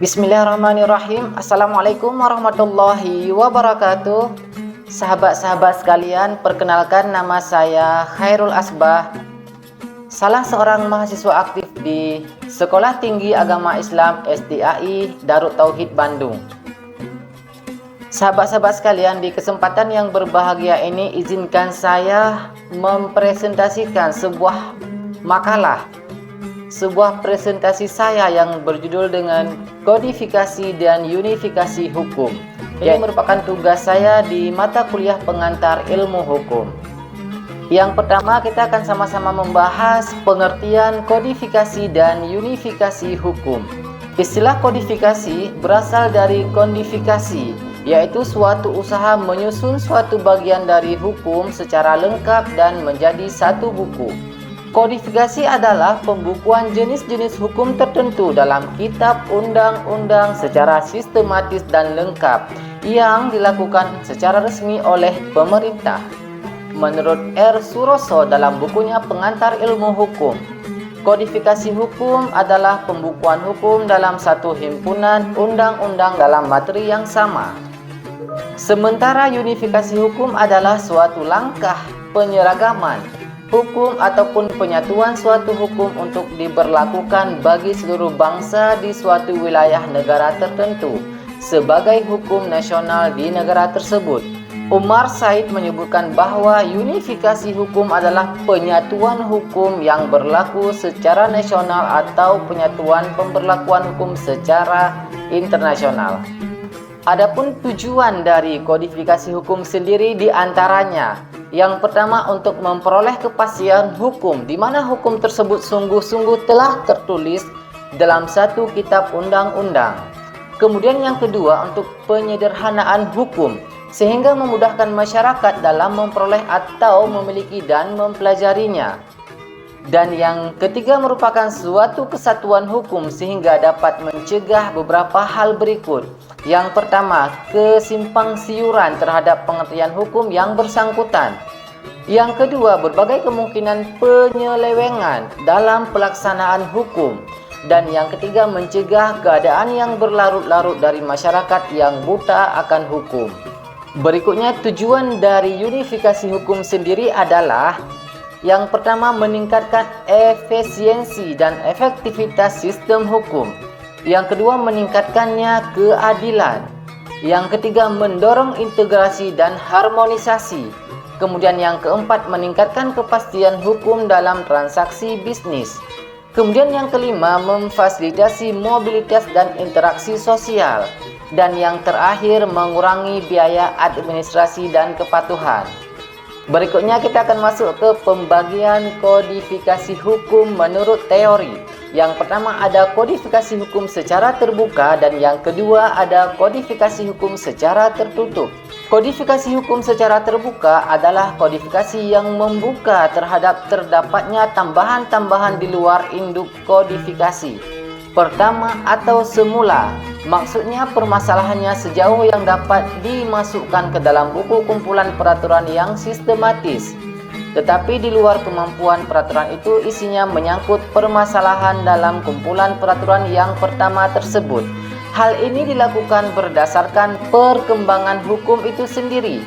Bismillahirrahmanirrahim. Assalamualaikum warahmatullahi wabarakatuh. Sahabat-sahabat sekalian, perkenalkan nama saya Khairul Asbah, salah seorang mahasiswa aktif di Sekolah Tinggi Agama Islam STAI Darut Tauhid Bandung. Sahabat-sahabat sekalian, di kesempatan yang berbahagia ini izinkan saya mempresentasikan sebuah makalah, sebuah presentasi saya yang berjudul dengan Kodifikasi dan Unifikasi Hukum. Ini merupakan tugas saya di mata kuliah pengantar ilmu hukum. Yang pertama, kita akan sama-sama membahas pengertian kodifikasi dan unifikasi hukum. Istilah kodifikasi berasal dari kodifikasi, yaitu suatu usaha menyusun suatu bagian dari hukum secara lengkap dan menjadi satu buku. Kodifikasi adalah pembukuan jenis-jenis hukum tertentu dalam kitab undang-undang secara sistematis dan lengkap yang dilakukan secara resmi oleh pemerintah. Menurut R. Suroso dalam bukunya Pengantar Ilmu Hukum, kodifikasi hukum adalah pembukuan hukum dalam satu himpunan undang-undang dalam materi yang sama. Sementara unifikasi hukum adalah suatu langkah penyeragaman hukum ataupun penyatuan suatu hukum untuk diberlakukan bagi seluruh bangsa di suatu wilayah negara tertentu sebagai hukum nasional di negara tersebut. Umar Said menyebutkan bahwa unifikasi hukum adalah penyatuan hukum yang berlaku secara nasional atau penyatuan pemberlakuan hukum secara internasional. Adapun tujuan dari kodifikasi hukum sendiri diantaranya, yang pertama untuk memperoleh kepastian hukum di mana hukum tersebut sungguh-sungguh telah tertulis dalam satu kitab undang-undang. Kemudian yang kedua untuk penyederhanaan hukum sehingga memudahkan masyarakat dalam memperoleh atau memiliki dan mempelajarinya. Dan yang ketiga merupakan suatu kesatuan hukum sehingga dapat mencegah beberapa hal berikut. Yang pertama, kesimpangsiuran terhadap pengertian hukum yang bersangkutan. Yang kedua, berbagai kemungkinan penyelewengan dalam pelaksanaan hukum. Dan yang ketiga, mencegah keadaan yang berlarut-larut dari masyarakat yang buta akan hukum. Berikutnya, tujuan dari unifikasi hukum sendiri adalah yang pertama, meningkatkan efisiensi dan efektivitas sistem hukum. Yang kedua, meningkatkannya keadilan. Yang ketiga, mendorong integrasi dan harmonisasi. Kemudian yang keempat, meningkatkan kepastian hukum dalam transaksi bisnis. Kemudian yang kelima, memfasilitasi mobilitas dan interaksi sosial. Dan yang terakhir, mengurangi biaya administrasi dan kepatuhan. Berikutnya kita akan masuk ke pembagian kodifikasi hukum menurut teori. Yang pertama ada kodifikasi hukum secara terbuka dan yang kedua ada kodifikasi hukum secara tertutup. Kodifikasi hukum secara terbuka adalah kodifikasi yang membuka terhadap terdapatnya tambahan-tambahan di luar induk kodifikasi pertama atau semula. Maksudnya permasalahannya sejauh yang dapat dimasukkan ke dalam buku kumpulan peraturan yang sistematis. Tetapi di luar kemampuan peraturan itu isinya menyangkut permasalahan dalam kumpulan peraturan yang pertama tersebut. Hal ini dilakukan berdasarkan perkembangan hukum itu sendiri.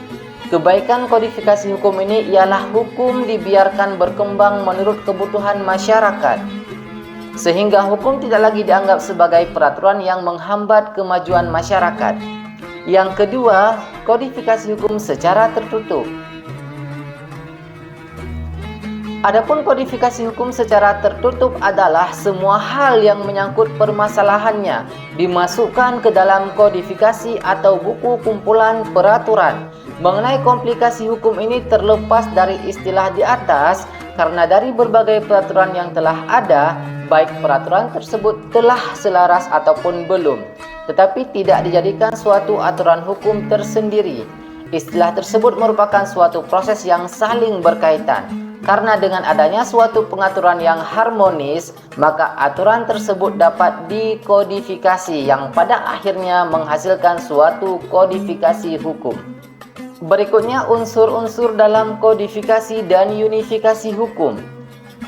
Kebaikan kodifikasi hukum ini ialah hukum dibiarkan berkembang menurut kebutuhan masyarakat, sehingga hukum tidak lagi dianggap sebagai peraturan yang menghambat kemajuan masyarakat. Yang kedua, kodifikasi hukum secara tertutup. Adapun kodifikasi hukum secara tertutup adalah semua hal yang menyangkut permasalahannya dimasukkan ke dalam kodifikasi atau buku kumpulan peraturan. Mengenai komplikasi hukum ini terlepas dari istilah di atas karena dari berbagai peraturan yang telah ada, baik peraturan tersebut telah selaras ataupun belum, tetapi tidak dijadikan suatu aturan hukum tersendiri. Istilah tersebut merupakan suatu proses yang saling berkaitan. Karena dengan adanya suatu pengaturan yang harmonis, maka aturan tersebut dapat dikodifikasi yang pada akhirnya menghasilkan suatu kodifikasi hukum. Berikutnya unsur-unsur dalam kodifikasi dan unifikasi hukum.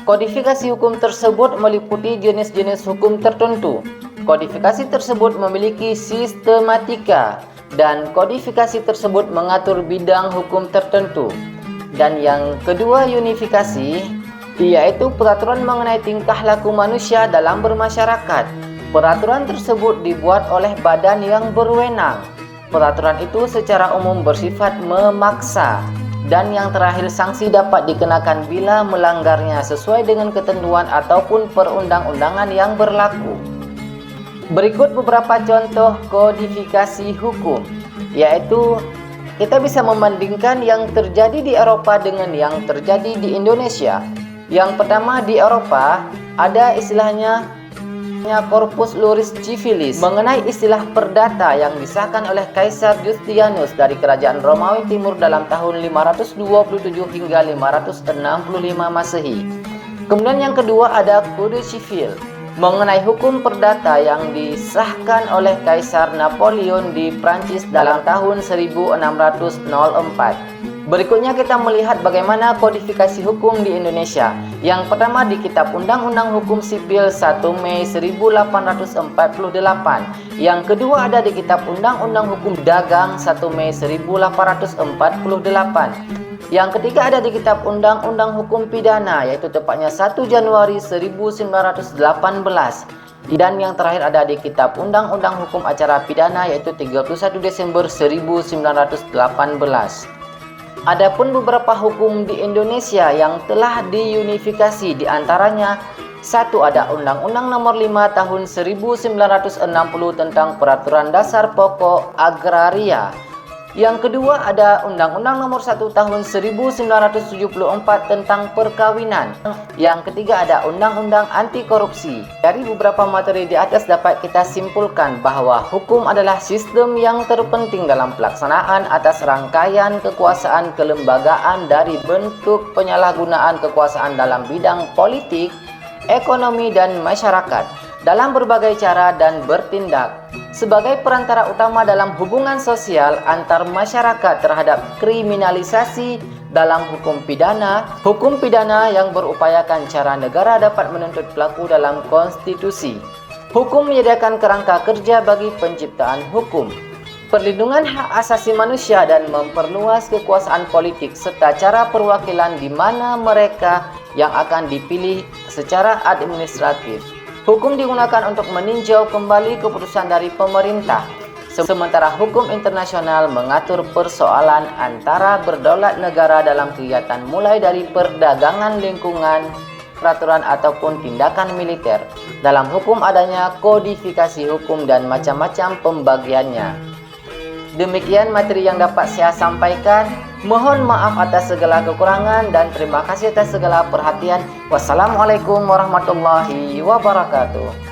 Kodifikasi hukum tersebut meliputi jenis-jenis hukum tertentu. Kodifikasi tersebut memiliki sistematika dan kodifikasi tersebut mengatur bidang hukum tertentu. Dan yang kedua, unifikasi, yaitu peraturan mengenai tingkah laku manusia dalam bermasyarakat. Peraturan tersebut dibuat oleh badan yang berwenang. Peraturan itu secara umum bersifat memaksa. Dan yang terakhir, sanksi dapat dikenakan bila melanggarnya sesuai dengan ketentuan ataupun perundang-undangan yang berlaku. Berikut beberapa contoh kodifikasi hukum, yaitu kita bisa membandingkan yang terjadi di Eropa dengan yang terjadi di Indonesia. Yang pertama, di Eropa ada istilahnya Corpus Juris Civilis mengenai istilah perdata yang disahkan oleh Kaisar Justinianus dari Kerajaan Romawi Timur dalam tahun 527 hingga 565 Masehi. Kemudian yang kedua ada Kode Sivil mengenai hukum perdata yang disahkan oleh Kaisar Napoleon di Prancis dalam tahun 1604. Berikutnya kita melihat bagaimana kodifikasi hukum di Indonesia. Yang pertama di Kitab Undang-Undang Hukum Sipil 1 Mei 1848. Yang kedua ada di Kitab Undang-Undang Hukum Dagang 1 Mei 1848. Yang ketiga ada di Kitab Undang-Undang Hukum Pidana, yaitu tepatnya 1 Januari 1918. Dan yang terakhir ada di Kitab Undang-Undang Hukum Acara Pidana, yaitu 31 Desember 1918. Adapun beberapa hukum di Indonesia yang telah diunifikasi, diantaranya satu ada Undang-Undang Nomor 5 Tahun 1960 tentang Peraturan Dasar Pokok Agraria. Yang kedua ada Undang-Undang Nomor 1 Tahun 1974 tentang Perkawinan. Yang ketiga ada Undang-Undang Anti Korupsi. Dari beberapa materi di atas dapat kita simpulkan bahwa hukum adalah sistem yang terpenting dalam pelaksanaan atas rangkaian kekuasaan kelembagaan dari bentuk penyalahgunaan kekuasaan dalam bidang politik, ekonomi, dan masyarakat dalam berbagai cara dan bertindak sebagai perantara utama dalam hubungan sosial antar masyarakat terhadap kriminalisasi dalam hukum pidana yang berupayakan cara negara dapat menuntut pelaku dalam konstitusi. Hukum menyediakan kerangka kerja bagi penciptaan hukum, perlindungan hak asasi manusia, dan memperluas kekuasaan politik serta cara perwakilan di mana mereka yang akan dipilih secara administratif. Hukum digunakan untuk meninjau kembali keputusan dari pemerintah, sementara hukum internasional mengatur persoalan antara berdaulat negara dalam kegiatan mulai dari perdagangan lingkungan, peraturan ataupun tindakan militer. Dalam hukum adanya kodifikasi hukum dan macam-macam pembagiannya. Demikian materi yang dapat saya sampaikan. Mohon maaf atas segala kekurangan dan terima kasih atas segala perhatian. Wassalamualaikum warahmatullahi wabarakatuh.